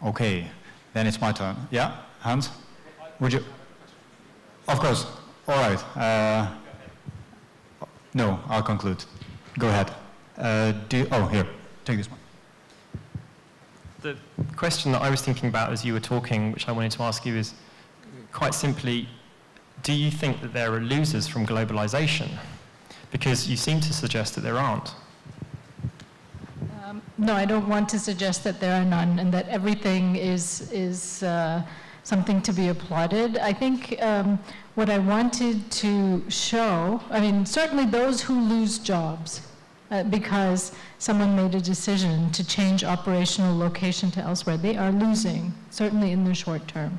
Okay, then it's my turn. Yeah, Hans? Would you? Of course. All right. No, I'll conclude. Go ahead. Here, take this one. The question that I was thinking about as you were talking, which I wanted to ask you, is quite simply, do you think that there are losers from globalization? Because you seem to suggest that there aren't. No, I don't want to suggest that there are none and that everything is something to be applauded. I think what I wanted to show, I mean, certainly those who lose jobs because someone made a decision to change operational location to elsewhere, they are losing, certainly in the short term.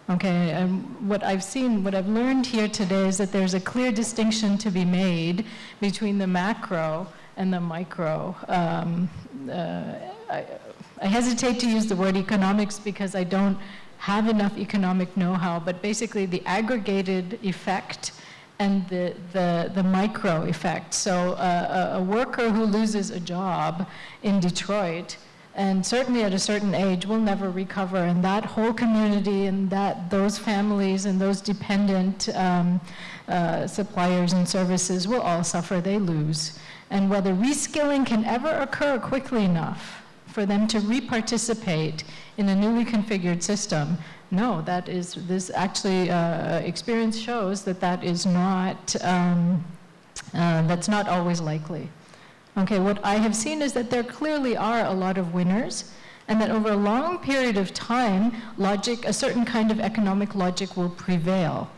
Okay, what I've seen, what I've learned here today is that there's a clear distinction to be made between the macro and the micro. I hesitate to use the word economics because I don't have enough economic know-how, but basically the aggregated effect and the micro effect. So a worker who loses a job in Detroit, and certainly at a certain age, will never recover, and that whole community and those families and those dependent suppliers and services will all suffer, they lose. And whether reskilling can ever occur quickly enough for them to re-participate in a newly configured system, no, this actually, experience shows that is not, that's not always likely. Okay, what I have seen is that there clearly are a lot of winners, and that over a long period of time, a certain kind of economic logic will prevail.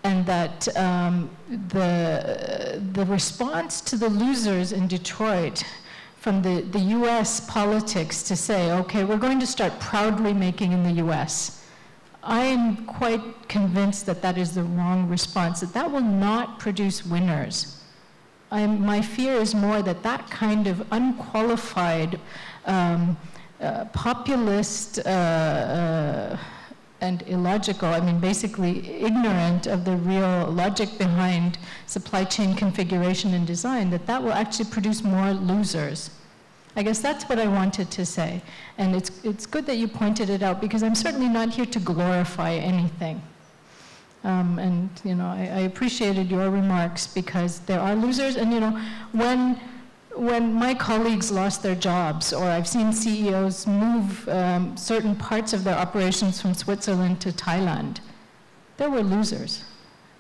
And that the response to the losers in Detroit from the US politics to say, okay, we're going to start proudly making in the US, I am quite convinced that is the wrong response, that will not produce winners. My fear is more that kind of unqualified, populist, and illogical, I mean basically ignorant of the real logic behind supply chain configuration and design, that will actually produce more losers. I guess that's what I wanted to say. And it's good that you pointed it out, because I'm certainly not here to glorify anything. And you know, I appreciated your remarks, because there are losers, and you know, when my colleagues lost their jobs, or I've seen CEOs move certain parts of their operations from Switzerland to Thailand, there were losers.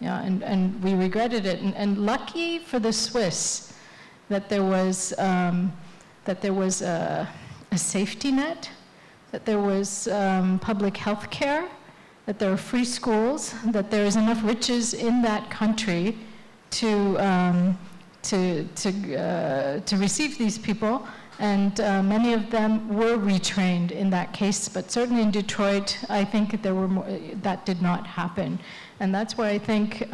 Yeah, and we regretted it. And lucky for the Swiss that there was a safety net, that there was public health care, that there are free schools, that there is enough riches in that country to receive these people, and many of them were retrained in that case, but certainly in Detroit, I think that did not happen. And that's where I think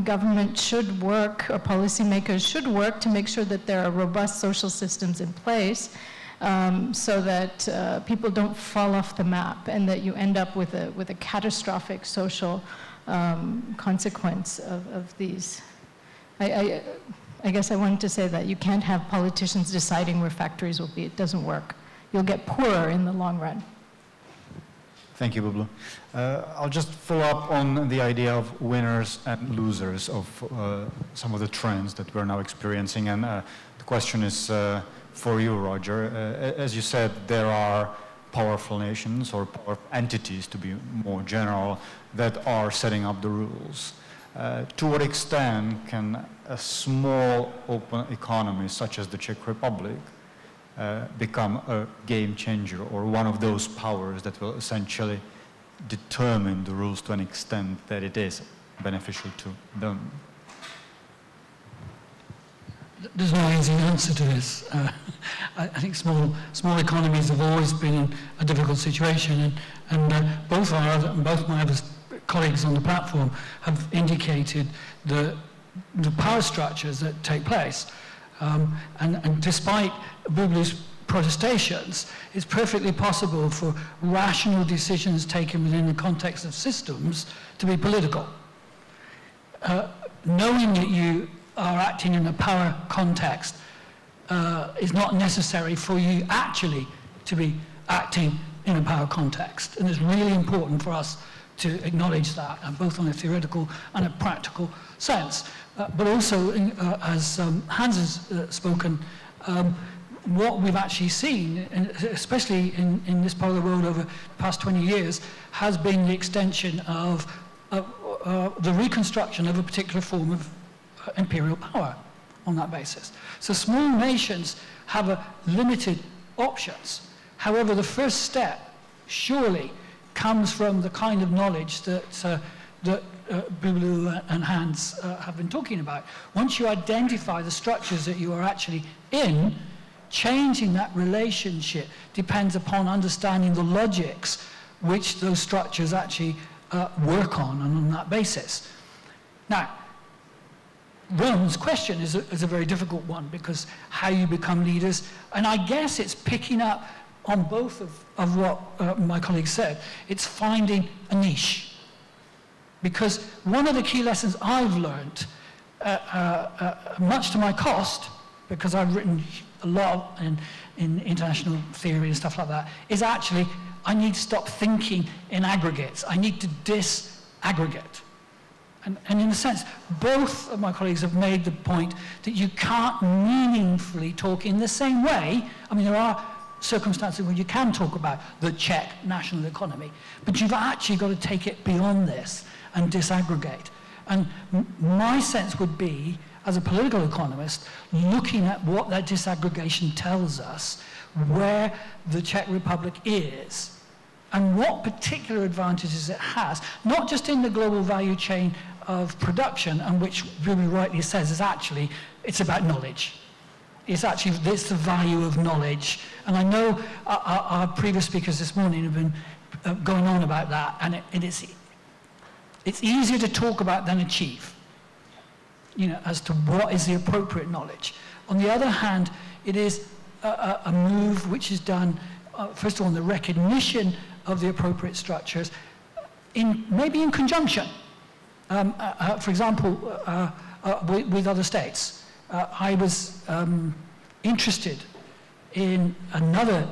government should work, or policymakers should work to make sure that there are robust social systems in place, so that people don't fall off the map, and that you end up with a catastrophic social consequence of these. I guess I wanted to say that you can't have politicians deciding where factories will be. It doesn't work. You'll get poorer in the long run. Thank you, Bublu. I'll just follow up on the idea of winners and losers of some of the trends that we're now experiencing. And the question is for you, Roger. As you said, there are powerful nations, or powerful entities, to be more general, that are setting up the rules. To what extent can a small open economy such as the Czech Republic become a game changer, or one of those powers that will essentially determine the rules to an extent that it is beneficial to them? There's no easy answer to this. I think small economies have always been in a difficult situation, and both my other colleagues on the platform have indicated the power structures that take place. And despite Bublu's protestations, it's perfectly possible for rational decisions taken within the context of systems to be political. Knowing that you are acting in a power context is not necessary for you actually to be acting in a power context. And it's really important for us to acknowledge that, both on a theoretical and a practical sense. But also, as Hans has spoken, what we've actually seen, especially in this part of the world over the past 20 years, has been the extension of the reconstruction of a particular form of imperial power on that basis. So small nations have limited options. However, the first step surely comes from the kind of knowledge that Bulu and Hans have been talking about. Once you identify the structures that you are actually in, changing that relationship depends upon understanding the logics which those structures actually work on, and on that basis. Now, Rome's question is a very difficult one, because how you become leaders, and I guess it's picking up on both of what my colleague said. It's finding a niche. Because one of the key lessons I've learned, much to my cost, because I've written a lot in international theory and stuff like that, is actually I need to stop thinking in aggregates. I need to disaggregate. And in a sense, both of my colleagues have made the point that you can't meaningfully talk in the same way. I mean, there are circumstances where you can talk about the Czech national economy, but you've actually got to take it beyond this and disaggregate. And my sense would be, as a political economist, looking at what that disaggregation tells us, where the Czech Republic is, and what particular advantages it has, not just in the global value chain of production, and which Ruby rightly says is actually, it's about knowledge. It's the value of knowledge. And I know our previous speakers this morning have been going on about that, and it's easier to talk about than achieve, as to what is the appropriate knowledge. On the other hand, it is a move which is done, first of all, in the recognition of the appropriate structures, maybe in conjunction, for example, with other states. I was interested in another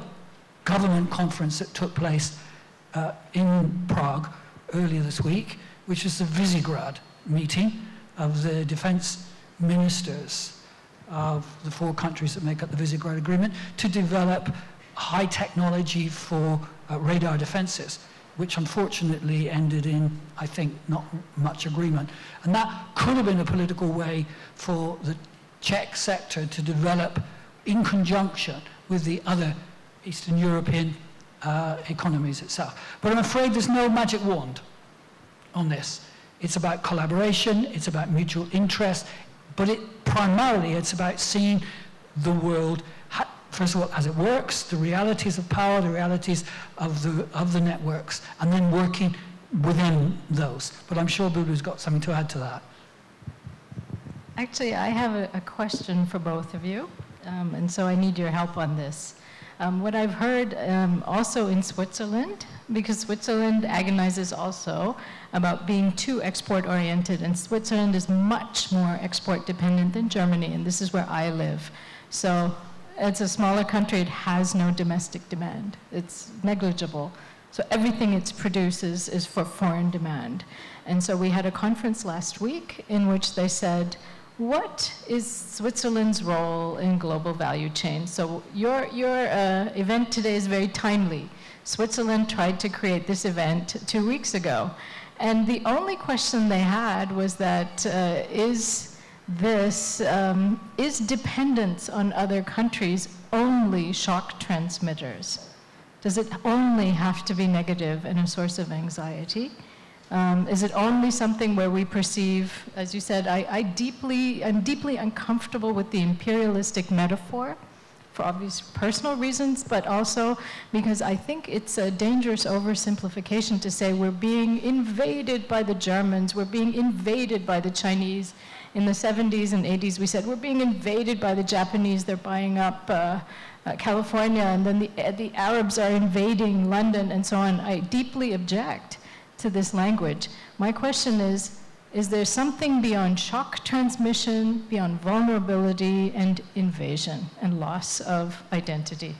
government conference that took place in Prague earlier this week, which is the Visegrad meeting of the defense ministers of the 4 countries that make up the Visegrad Agreement to develop high technology for radar defenses, which unfortunately ended in, I think, not much agreement. And that could have been a political way for the Czech sector to develop in conjunction with the other Eastern European economies itself. But I'm afraid there's no magic wand on this. It's about collaboration, it's about mutual interest, but primarily it's about seeing the world, first of all, as it works, the realities of power, the realities of the networks, and then working within those. But I'm sure Bulu's got something to add to that. Actually, I have a question for both of you, and so I need your help on this. What I've heard also in Switzerland, because Switzerland agonizes also about being too export-oriented, and Switzerland is much more export-dependent than Germany, and this is where I live. So it's a smaller country, it has no domestic demand. It's negligible. So everything it produces is for foreign demand. And so we had a conference last week in which they said, what is Switzerland's role in global value chain? So your event today is very timely. Switzerland tried to create this event 2 weeks ago. And the only question they had was that is dependence on other countries only shock transmitters? Does it only have to be negative and a source of anxiety? Is it only something where we perceive, as you said, I'm deeply uncomfortable with the imperialistic metaphor for obvious personal reasons, but also because I think it's a dangerous oversimplification to say we're being invaded by the Germans, we're being invaded by the Chinese. In the 70s and 80s, we said we're being invaded by the Japanese, they're buying up California, and then the Arabs are invading London, and so on. I deeply object to this language. My question is there something beyond shock transmission, beyond vulnerability and invasion and loss of identity?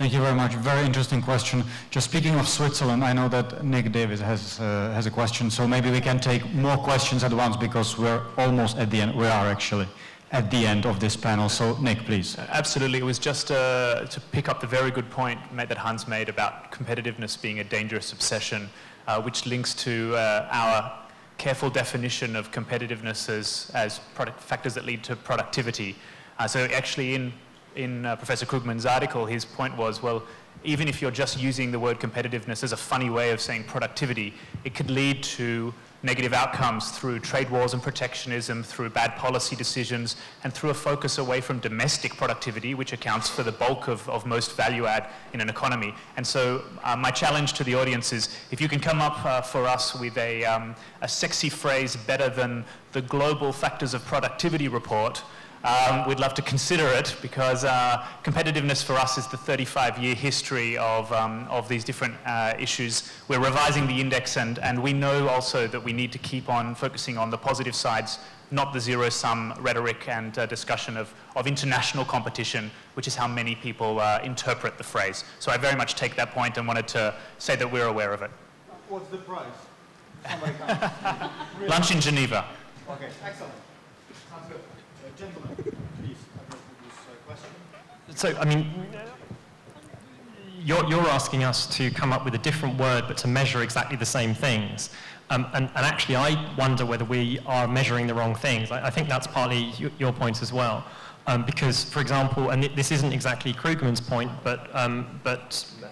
Thank you very much. Very interesting question. Just speaking of Switzerland, I know that Nick Davis has a question, so maybe we can take more questions at once because we're almost at the end. We are actually at the end of this panel. So Nick, please. Absolutely. It was just to pick up the very good point that Hans made about competitiveness being a dangerous obsession, which links to our careful definition of competitiveness as factors that lead to productivity. So actually in Professor Krugman's article, his point was, well, even if you're just using the word competitiveness as a funny way of saying productivity, it could lead to negative outcomes through trade wars and protectionism, through bad policy decisions, and through a focus away from domestic productivity, which accounts for the bulk of most value add in an economy. And so my challenge to the audience is, if you can come up for us with a sexy phrase better than the Global Factors of Productivity report, we'd love to consider it, because competitiveness for us is the 35-year history of these different issues. We're revising the index, and we know also that we need to keep on focusing on the positive sides, not the zero-sum rhetoric and discussion of international competition, which is how many people interpret the phrase. So I very much take that point and wanted to say that we're aware of it. What's the price? Somebody can. Lunch in Geneva. Okay, excellent. Sounds good. Gentlemen, please address this question. So, I mean, you're asking us to come up with a different word, but to measure exactly the same things. And actually, I wonder whether we are measuring the wrong things. I think that's partly your point as well. Because, for example, and this isn't exactly Krugman's point, but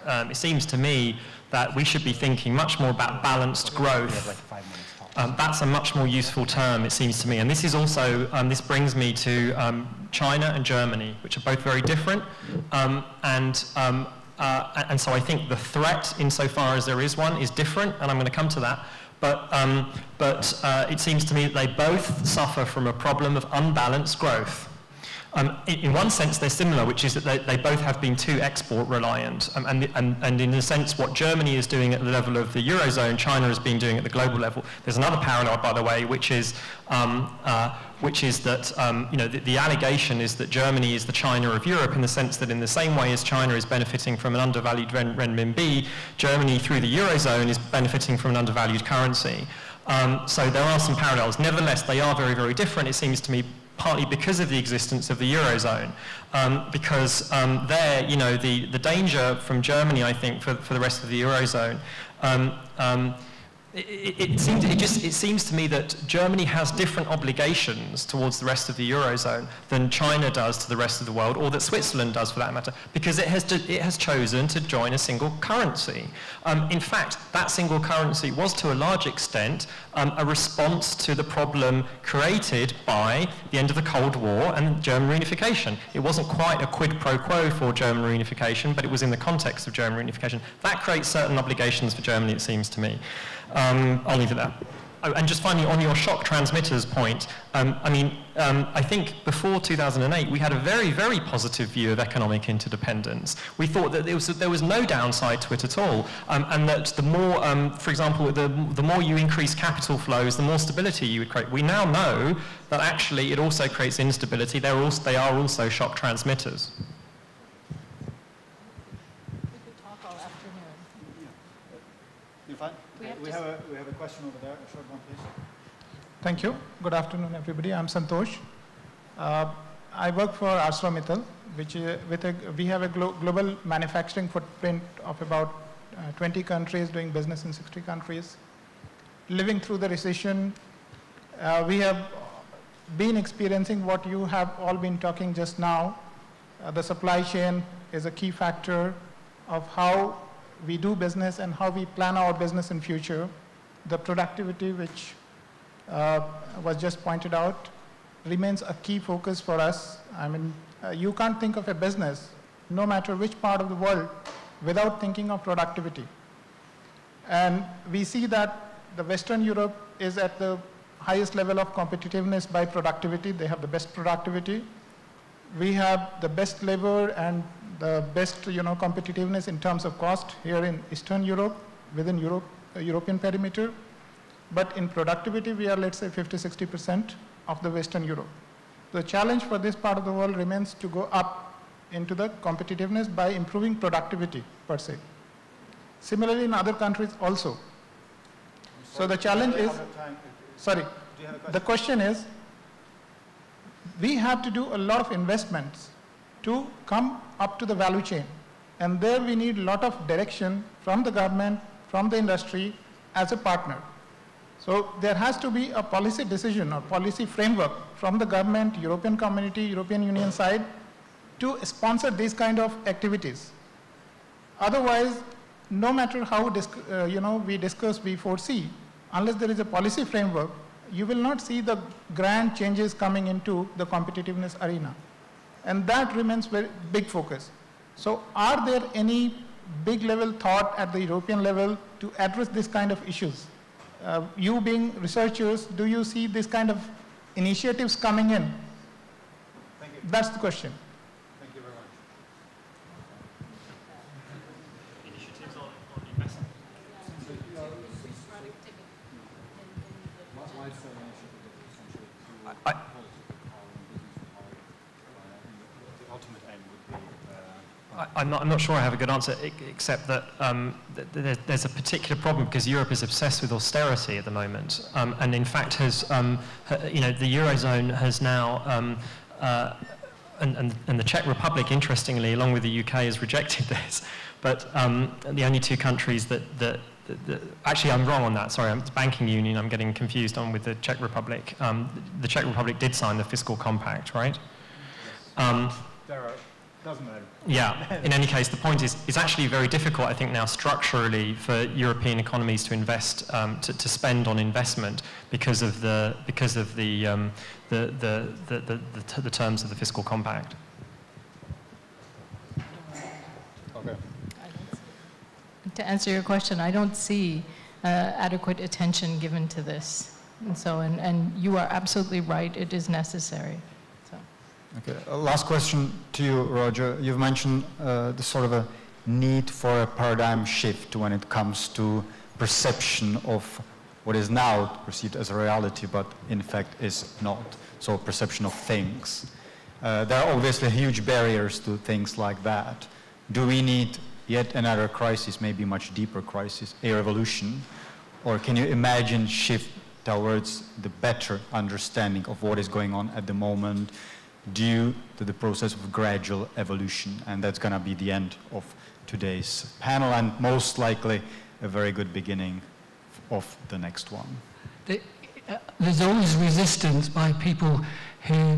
it seems to me that we should be thinking much more about balanced growth. That's a much more useful term, it seems to me. And this is also, this brings me to China and Germany, which are both very different. And so I think the threat, insofar as there is one, is different, and I'm going to come to that. But it seems to me that they both suffer from a problem of unbalanced growth. In one sense, they're similar, which is that they both have been too export-reliant. And in a sense, what Germany is doing at the level of the Eurozone, China has been doing at the global level. There's another parallel, by the way, which is that the allegation is that Germany is the China of Europe, in the sense that in the same way as China is benefiting from an undervalued renminbi, Germany, through the Eurozone, is benefiting from an undervalued currency. So there are some parallels. Nevertheless, they are very, very different, it seems to me, partly because of the existence of the Eurozone. Because there, the danger from Germany, I think, for the rest of the Eurozone, it seems to me that Germany has different obligations towards the rest of the Eurozone than China does to the rest of the world, or that Switzerland does for that matter, because it has chosen to join a single currency. In fact, that single currency was to a large extent a response to the problem created by the end of the Cold War and German reunification. It wasn't quite a quid pro quo for German reunification, but it was in the context of German reunification. That creates certain obligations for Germany, it seems to me. I'll leave it there. Oh, and just finally, on your shock transmitters point, I think before 2008, we had a very, very positive view of economic interdependence. We thought that there was no downside to it at all, and that the more, for example, the more you increase capital flows, the more stability you would create. We now know that actually it also creates instability. They are also shock transmitters. We have a question over there, a short one, please. Thank you. Good afternoon, everybody. I'm Santosh. I work for ArcelorMittal, we have a global manufacturing footprint of about 20 countries, doing business in 60 countries. Living through the recession, we have been experiencing what you have all been talking just now. The supply chain is a key factor of how we do business and how we plan our business in future. The productivity, which was just pointed out, remains a key focus for us. I mean, you can't think of a business, no matter which part of the world, without thinking of productivity. And we see that the Western Europe is at the highest level of competitiveness by productivity. They have the best productivity. We have the best labor and the best, competitiveness in terms of cost here in Eastern Europe, within European perimeter. But in productivity, we are, let's say, 50–60% of the Western Europe. The challenge for this part of the world remains to go up into the competitiveness by improving productivity per se. Similarly, in other countries also. So the challenge is, sorry, the question is, we have to do a lot of investments to come up to the value chain. And there we need a lot of direction from the government, from the industry as a partner. So there has to be a policy decision or policy framework from the government, European community, European Union side to sponsor these kind of activities. Otherwise, no matter how we discuss, we foresee, unless there is a policy framework, you will not see the grand changes coming into the competitiveness arena. And that remains very big focus. So are there any big level thought at the European level to address this kind of issues? You being researchers, do you see this kind of initiatives coming in? Thank you. That's the question. Thank you very much. Initiatives on investment. I'm not sure I have a good answer, except that there's a particular problem because Europe is obsessed with austerity at the moment, and in fact has, the Eurozone has now, and the Czech Republic, interestingly, along with the UK, has rejected this. But the only two countries that actually, I'm wrong on that. Sorry, it's banking union. I'm getting confused on with the Czech Republic. The Czech Republic did sign the fiscal compact, right? Doesn't matter. Yeah. In any case, the point is, it's actually very difficult, I think, now structurally for European economies to invest, to spend on investment because of the terms of the fiscal compact. Okay. To answer your question, I don't see adequate attention given to this. And so, and you are absolutely right, it is necessary. So. Okay, last question to you, Roger. You've mentioned the sort of a need for a paradigm shift when it comes to perception of what is now perceived as a reality, but in fact is not. So perception of things. There are obviously huge barriers to things like that. Do we need yet another crisis, maybe much deeper crisis, a revolution? Or can you imagine shift towards the better understanding of what is going on at the moment due to the process of gradual evolution? And that's going to be the end of today's panel and most likely a very good beginning of the next one. There's always resistance by people who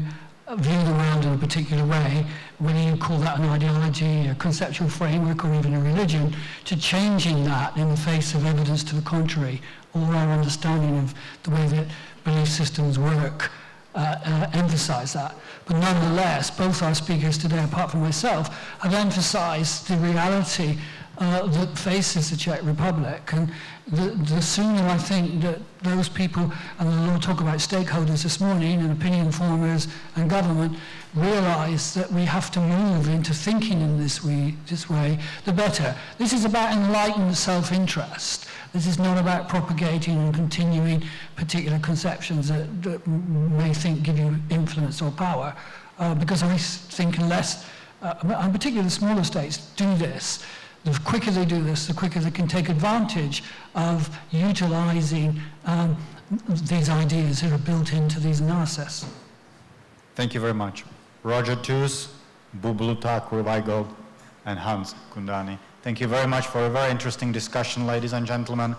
view the world in a particular way, whether you call that an ideology, a conceptual framework, or even a religion, to changing that in the face of evidence to the contrary, or our understanding of the way that belief systems work emphasize that. But nonetheless, both our speakers today, apart from myself, have emphasized the reality that faces the Czech Republic. And the sooner I think that those people, and we'll talk about stakeholders this morning, and opinion formers and government, realize that we have to move into thinking in this way, the better. This is about enlightened self-interest. This is not about propagating and continuing particular conceptions that may think give you influence or power. Because I think unless, and particularly the smaller states, do this, the quicker they do this, the quicker they can take advantage of utilizing these ideas that are built into these analyses. Thank you very much. Roger Tooze, Bublu Thakur-Weigold, and Hans Kundnani. Thank you very much for a very interesting discussion, ladies and gentlemen.